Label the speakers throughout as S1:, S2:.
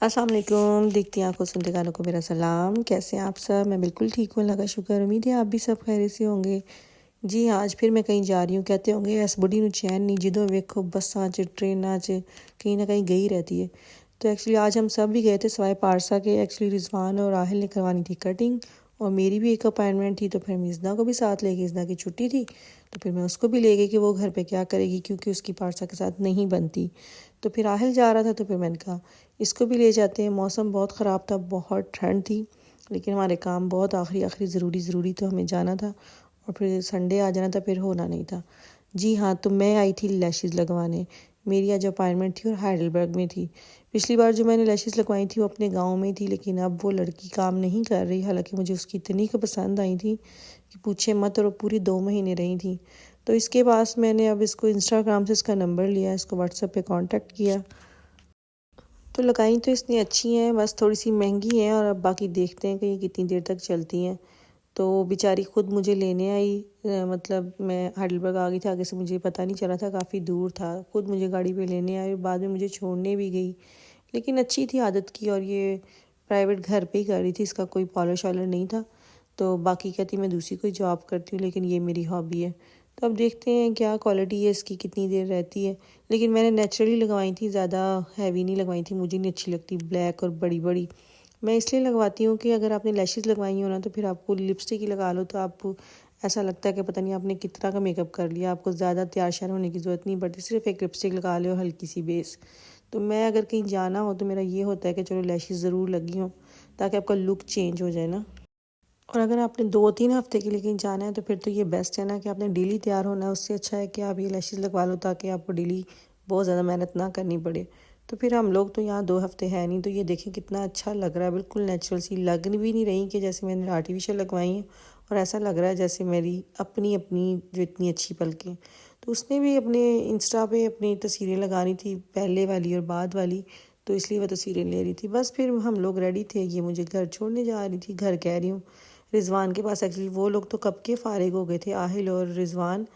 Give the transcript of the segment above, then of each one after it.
S1: अस्सलाम वालेकुम। देखती आंखों सुनते कानों को मेरा सलाम। कैसे हैं आप सब? मैं बिल्कुल ठीक हूँ, अल्लाह का शुक्र। उम्मीद है आप भी सब खैर से होंगे। जी आज फिर मैं कहीं जा रही हूँ। कहते होंगे इस बुढ़ी ਨੂੰ चैन नहीं, जिदों वेखो बसां च ट्रेनां च कहीं ना कहीं गई रहती है। तो एक्चुअली आज हम सब भी गए थे सवाए पारसा के। एक्चुअली रिजवान और राहिल ने करवानी थी कटिंग और मेरी भी एक अपॉइंटमेंट थी, तो फिर मैं इज़ना को भी साथ ले गई। इज़ना की छुट्टी थी तो फिर मैं उसको भी ले गई कि वो घर पे क्या करेगी, क्योंकि उसकी पारसा के साथ नहीं बनती। तो फिर राहिल जा रहा था तो फिर मैंने कहा इसको भी ले जाते हैं। मौसम बहुत ख़राब था, बहुत ठंड थी, लेकिन हमारे काम बहुत आखिरी आखिरी ज़रूरी तो हमें जाना था और फिर संडे आ जाना था, फिर होना नहीं था। जी हाँ, तो मैं आई थी लैशेज़ लगवाने। मेरी आज अपॉइंटमेंट थी और हाइडलबर्ग में थी। पिछली बार जो मैंने लैशेज़ लगवाई थी वो अपने गांव में थी, लेकिन अब वो लड़की काम नहीं कर रही। हालांकि मुझे उसकी इतनी को पसंद आई थी कि पूछे मत, और वो पूरी 2 महीने रही थी। तो इसके पास मैंने अब इसको इंस्टाग्राम से इसका नंबर लिया, इसको व्हाट्सएप पे कांटेक्ट किया। तो लगाई तो इसने अच्छी हैं, बस थोड़ी सी महंगी हैं और अब बाकी देखते हैं कि ये कितनी देर तक चलती हैं। तो बेचारी ख़ुद मुझे लेने आई। मतलब मैं हाइडलबर्ग आ गई थी, आगे से मुझे पता नहीं चला था, काफ़ी दूर था। ख़ुद मुझे गाड़ी पे लेने आई और बाद में मुझे छोड़ने भी गई। लेकिन अच्छी थी आदत की, और ये प्राइवेट घर पे ही कर रही थी, इसका कोई पॉलिश वॉलर नहीं था। तो बाकी कहती मैं दूसरी कोई जॉब करती हूँ, लेकिन ये मेरी हॉबी है। तो अब देखते हैं क्या क्वालिटी है इसकी, कितनी देर रहती है। लेकिन मैंने नेचुरली लगवाई थी, ज़्यादा हैवी नहीं लगवाई थी, मुझे नहीं अच्छी लगती ब्लैक और बड़ी बड़ी। मैं इसलिए लगवाती हूँ कि अगर आपने लैशेज़ लगवाई हो ना, तो फिर आपको लिपस्टिक ही लगा लो तो आपको ऐसा लगता है कि पता नहीं आपने कितना का मेकअप कर लिया। आपको ज़्यादा तैयार श्यार होने की ज़रूरत नहीं पड़ती, सिर्फ एक लिपस्टिक लगा लो, हल्की सी बेस। तो मैं अगर कहीं जाना हो तो मेरा ये होता है कि चलो लैशेज़ ज़रूर लगी हों, ताकि आपका लुक चेंज हो जाए ना। और अगर आपने 2-3 हफ्ते के लिए कहीं जाना है तो फिर तो ये बेस्ट है ना, कि आपने डेली तैयार होना है। उससे अच्छा है कि आप ये लैशेज़ लगवा लो, ताकि आपको डेली बहुत ज़्यादा मेहनत ना करनी पड़े। तो फिर हम लोग तो यहाँ 2 हफ्ते हैं नहीं, तो ये देखें कितना अच्छा लग रहा है, बिल्कुल नेचुरल सी लग भी नहीं रही कि जैसे मैंने आर्टिफिशियल लगवाई हैं। और ऐसा लग रहा है जैसे मेरी अपनी अपनी जो इतनी अच्छी पलकें। तो उसने भी अपने इंस्टा पे अपनी तस्वीरें लगानी थी, पहले वाली और बाद वाली, तो इसलिए वह तस्वीरें ले रही थी। बस फिर हम लोग रेडी थे, ये मुझे घर छोड़ने जा रही थी। घर कह रही हूँ, रिजवान के पास। एक्चुअली वो लोग तो कब के फ़ारिग हो गए थे, आहिल और रिजवान।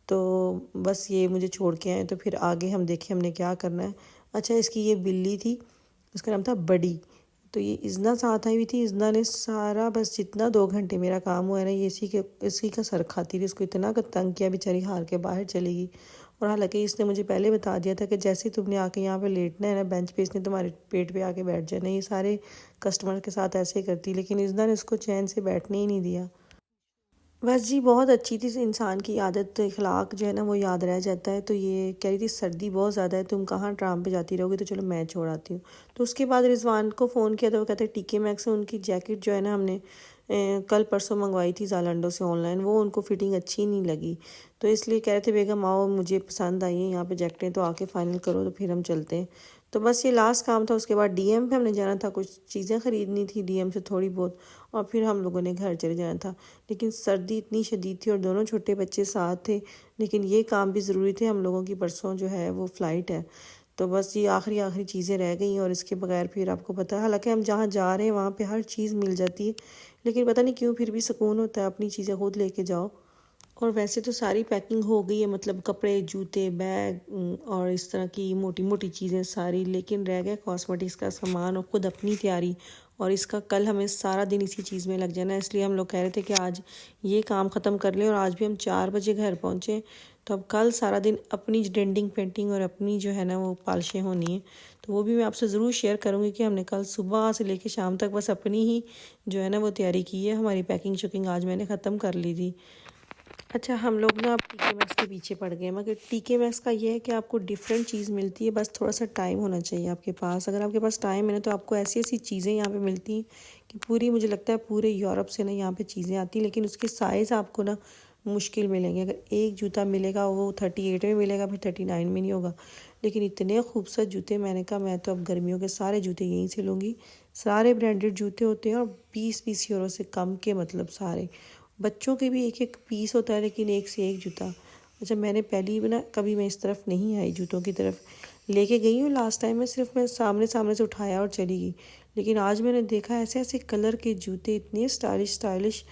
S1: तो बस ये मुझे छोड़ के आए। तो फिर आगे हम देखें हमने क्या करना है। अच्छा, इसकी ये बिल्ली थी, उसका नाम था बड़ी। तो ये इज़ना साथ आई हुई थी। इज़ना ने सारा बस जितना 2 घंटे मेरा काम हुआ है ना, ये इसी का सर खाती रही। इसको इतना का तंग किया, बेचारी हार के बाहर चली गई। और हालांकि इसने मुझे पहले बता दिया था कि जैसे ही तुमने आके यहाँ पे लेटना है ना बेंच पे, इसने तुम्हारे पेट पे आके बैठ जाना। ये सारे कस्टमर के साथ ऐसे ही करती, लेकिन इज़ना ने उसको चैन से बैठने ही नहीं दिया। बस जी बहुत अच्छी थी। इंसान की आदत इखलाक जो है ना वो याद रह जाता है। तो ये कह रही थी सर्दी बहुत ज़्यादा है, तुम कहाँ ट्राम पे जाती रहोगी, तो चलो मैं छोड़ आती हूँ। तो उसके बाद रिजवान को फ़ोन किया तो वो कहते टीके मैक्स से उनकी जैकेट जो है ना हमने कल परसों मंगवाई थी ज़ालंडो से ऑनलाइन, वो उनको फिटिंग अच्छी नहीं लगी। तो इसलिए कह रहे थे बेगम आओ, मुझे पसंद आई है यहाँ पे जैकेटें, तो आके फ़ाइनल करो तो फिर हम चलते हैं। तो बस ये लास्ट काम था। उसके बाद डीएम पे हमने जाना था, कुछ चीज़ें ख़रीदनी थी डीएम से थोड़ी बहुत, और फिर हम लोगों ने घर चले जाना था। लेकिन सर्दी इतनी शदीद थी और दोनों छोटे बच्चे साथ थे, लेकिन ये काम भी ज़रूरी थे हम लोगों की। परसों जो है वो फ़्लाइट है। तो बस ये आखिरी आखिरी चीज़ें रह गई, और इसके बगैर फिर आपको पता है, हालांकि हम जहाँ जा रहे हैं वहाँ पे हर चीज़ मिल जाती है, लेकिन पता नहीं क्यों फिर भी सुकून होता है अपनी चीज़ें खुद लेके जाओ। और वैसे तो सारी पैकिंग हो गई है, मतलब कपड़े, जूते, बैग और इस तरह की मोटी मोटी चीज़ें सारी, लेकिन रह गया कॉस्मेटिक्स का सामान और ख़ुद अपनी तैयारी। और इसका कल हमें सारा दिन इसी चीज़ में लग जाना है, इसलिए हम लोग कह रहे थे कि आज ये काम ख़त्म कर लें। और आज भी हम 4 बजे घर पहुँचे, तो अब कल सारा दिन अपनी डेंटिंग पेंटिंग और अपनी जो है ना वो पॉलिशें होनी है। तो वो भी मैं आपसे ज़रूर शेयर करूँगी कि हमने कल सुबह से लेकर शाम तक बस अपनी ही जो है ना वो तैयारी की है। हमारी पैकिंग शुकिंग आज मैंने ख़त्म कर ली थी। अच्छा, हम लोग ना अब टीके मैक्स के पीछे पड़ गए, मगर टीके मैक्स का ये है कि आपको डिफरेंट चीज़ मिलती है, बस थोड़ा सा टाइम होना चाहिए आपके पास। अगर आपके पास टाइम है ना, तो आपको ऐसी ऐसी चीज़ें यहाँ पे मिलती हैं कि पूरी, मुझे लगता है पूरे यूरोप से ना यहाँ पे चीज़ें आती हैं, लेकिन उसके साइज़ आपको ना मुश्किल मिलेंगे। अगर एक जूता मिलेगा वो 38 में मिलेगा, फिर 39 में नहीं होगा। लेकिन इतने खूबसूरत जूते, मैंने कहा मैं तो अब गर्मियों के सारे जूते यहीं से लूँगी। सारे ब्रांडेड जूते होते हैं और 20-20 यूरो से कम के, मतलब सारे। बच्चों के भी एक एक पीस होता है, लेकिन एक से एक जूता। अच्छा, मैंने पहली ना कभी मैं इस तरफ नहीं आई, जूतों की तरफ लेके गई हूँ लास्ट टाइम में, सिर्फ मैं सामने सामने से उठाया और चली गई। लेकिन आज मैंने देखा ऐसे ऐसे कलर के जूते, इतने स्टाइलिश स्टाइलिश।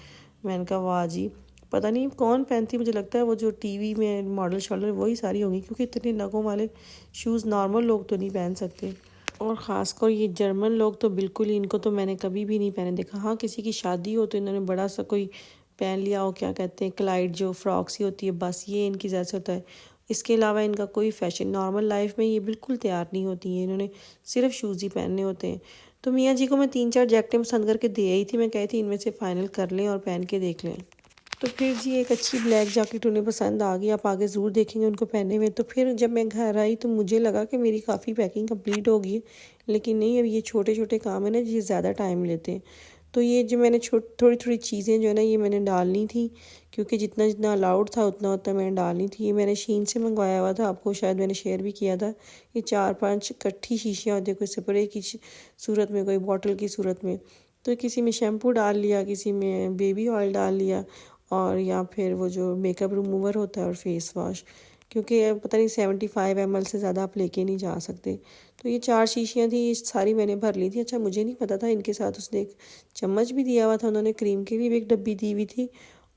S1: मैंने कहा वाह जी, पता नहीं कौन पहनती, मुझे लगता है वो जो टीवी में मॉडल शॉडल वही सारी होंगी, क्योंकि इतने नगों वाले शूज़ नॉर्मल लोग तो नहीं पहन सकते। और ख़ासकर ये जर्मन लोग तो बिल्कुल ही, इनको तो मैंने कभी भी नहीं पहने देखा। हाँ, किसी की शादी हो तो इन्होंने बड़ा सा कोई पहन लिया हो, क्या कहते हैं क्लाइड जो फ्रॉक सी होती है, बस ये इनकी ज़्यादा होता है। इसके अलावा इनका कोई फैशन नॉर्मल लाइफ में ये बिल्कुल तैयार नहीं होती है, इन्होंने सिर्फ शूज़ ही पहनने होते हैं। तो मियाँ जी को मैं 3-4 जैकेटें पसंद करके दे आई थी, मैं कही थी इनमें से फ़ाइनल कर लें और पहन के देख लें। तो फिर जी एक अच्छी ब्लैक जैकेट उन्हें पसंद आ गई, आप आगे ज़रूर देखेंगे उनको पहने हुए। तो फिर जब मैं घर आई तो मुझे लगा कि मेरी काफ़ी पैकिंग कंप्लीट हो गई है, लेकिन नहीं, अब ये छोटे छोटे काम है ना, ये ज़्यादा टाइम लेते हैं। तो ये जो मैंने थोड़ी थोड़ी चीज़ें जो है ना, ये मैंने डालनी थी, क्योंकि जितना जितना अलाउड था उतना उतना मैंने डालनी थी। ये मैंने शीन से मंगवाया हुआ था, आपको शायद मैंने शेयर भी किया था। ये 4-5 इकट्ठी शीशियाँ होती है, कोई स्प्रे की सूरत में, कोई बॉटल की सूरत में। तो किसी में शैम्पू डाल लिया, किसी में बेबी ऑयल डाल लिया, और या फिर वो जो मेकअप रिमूवर होता है और फेस वॉश, क्योंकि पता नहीं 75 ml से ज़्यादा आप लेके नहीं जा सकते। तो ये 4 शीशियाँ थी, ये सारी मैंने भर ली थी। अच्छा, मुझे नहीं पता था इनके साथ उसने एक चम्मच भी दिया हुआ था, उन्होंने क्रीम के लिए भी एक डब्बी दी हुई थी,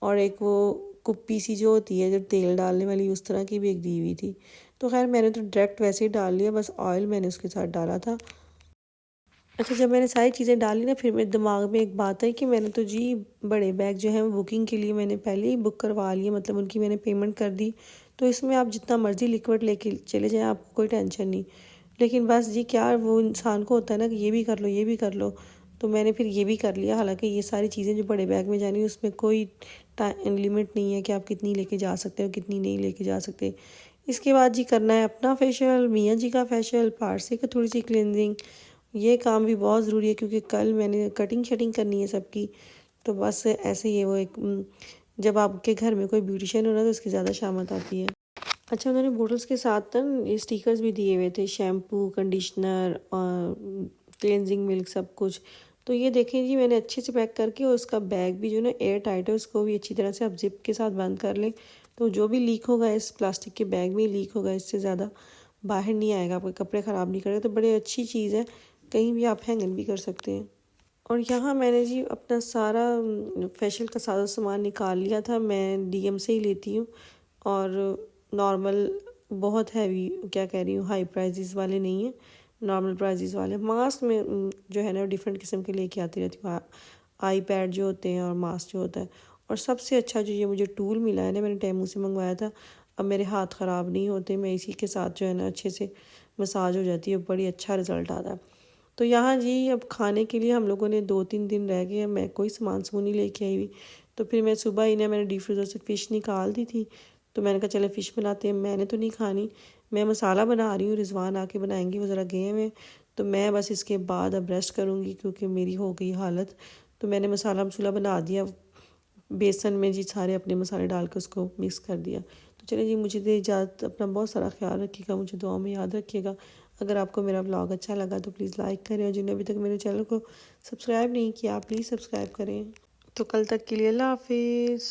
S1: और एक वो कुप्पी सी जो होती है जो तेल डालने वाली, उस तरह की भी एक दी हुई थी। तो खैर मैंने तो डायरेक्ट वैसे ही डाल लिया, बस ऑयल मैंने उसके साथ डाला था। अच्छा, जब मैंने सारी चीज़ें डाली ना, फिर मेरे दिमाग में एक बात आई कि मैंने तो जी बड़े बैग जो हैं वो बुकिंग के लिए मैंने पहले ही बुक करवा लिए, मतलब उनकी मैंने पेमेंट कर दी। तो इसमें आप जितना मर्ज़ी लिक्विड लेके चले जाएं, आपको कोई टेंशन नहीं। लेकिन बस जी क्या वो इंसान को होता है ना कि ये भी कर लो, ये भी कर लो। तो मैंने फिर ये भी कर लिया। हालांकि ये सारी चीज़ें जो बड़े बैग में जानी, उसमें कोई टाइम लिमिट नहीं है कि आप कितनी लेके जा सकते हो, कितनी नहीं लेके जा सकते। इसके बाद जी करना है अपना फेशियल, मियाँ जी का फेशियल, पार्से का थोड़ी सी क्लिनजिंग। ये काम भी बहुत ज़रूरी है, क्योंकि कल मैंने कटिंग शटिंग करनी है सबकी। तो बस ऐसे ही है वो एक, जब आपके घर में कोई ब्यूटिशियन हो ना, तो उसकी ज़्यादा शामत आती है। अच्छा, उन्होंने बोटल्स के साथ ना ये स्टिकर्स भी दिए हुए थे, शैम्पू, कंडीशनर और क्लेंजिंग मिल्क, सब कुछ। तो ये देखें जी, मैंने अच्छे से पैक करके, और उसका बैग भी जो ना एयर टाइट है, उसको भी अच्छी तरह से आप जिप के साथ बंद कर लें। तो जो भी लीक होगा इस प्लास्टिक के बैग में लीक होगा, इससे ज़्यादा बाहर नहीं आएगा, आपके कपड़े ख़राब नहीं करेगा। तो बड़ी अच्छी चीज़ है, कहीं भी आप हैंगन भी कर सकते हैं। और यहाँ मैंने जी अपना सारा फेशियल का सारा सामान निकाल लिया था। मैं डीएम से ही लेती हूँ, और नॉर्मल बहुत हैवी, क्या कह रही हूँ, हाई प्राइजेज़ वाले नहीं है, नॉर्मल प्राइजेज़ वाले। मास्क में जो है ना डिफरेंट किस्म के लेके आती रहती हूँ, आई पैड जो होते हैं और मास्क जो होता है। और सबसे अच्छा जो ये मुझे टूल मिला है ना, मैंने टेमू से मंगवाया था। अब मेरे हाथ ख़राब नहीं होते, मैं इसी के साथ जो है ना अच्छे से मसाज हो जाती है, बड़ी अच्छा रिज़ल्ट आता है। तो यहाँ जी अब खाने के लिए हम लोगों ने 2-3 दिन रह गए, मैं कोई सामान समून नहीं लेके आई हुई। तो फिर मैं सुबह ही ना, मैंने डीप फ्रीज़र से फ़िश निकाल दी थी, तो मैंने कहा चले फ़िश बनाते हैं। मैंने तो नहीं खानी, मैं मसाला बना रही हूँ, रिजवान आके बनाएंगे, वो ज़रा गए हुए। तो मैं बस इसके बाद अब रेस्ट करूँगी, क्योंकि मेरी हो गई हालत। तो मैंने मसाला मसूला बना दिया, बेसन में जी सारे अपने मसाले डाल के उसको मिक्स कर दिया। तो चलिए जी, मुझे दे इजाज़त, अपना बहुत सारा ख्याल रखिएगा, मुझे दुआ में याद रखिएगा। अगर आपको मेरा ब्लॉग अच्छा लगा तो प्लीज़ लाइक करें, और जिन्होंने अभी तक मेरे चैनल को सब्सक्राइब नहीं किया, प्लीज़ सब्सक्राइब करें। तो कल तक के लिए अल्लाह हाफिज़।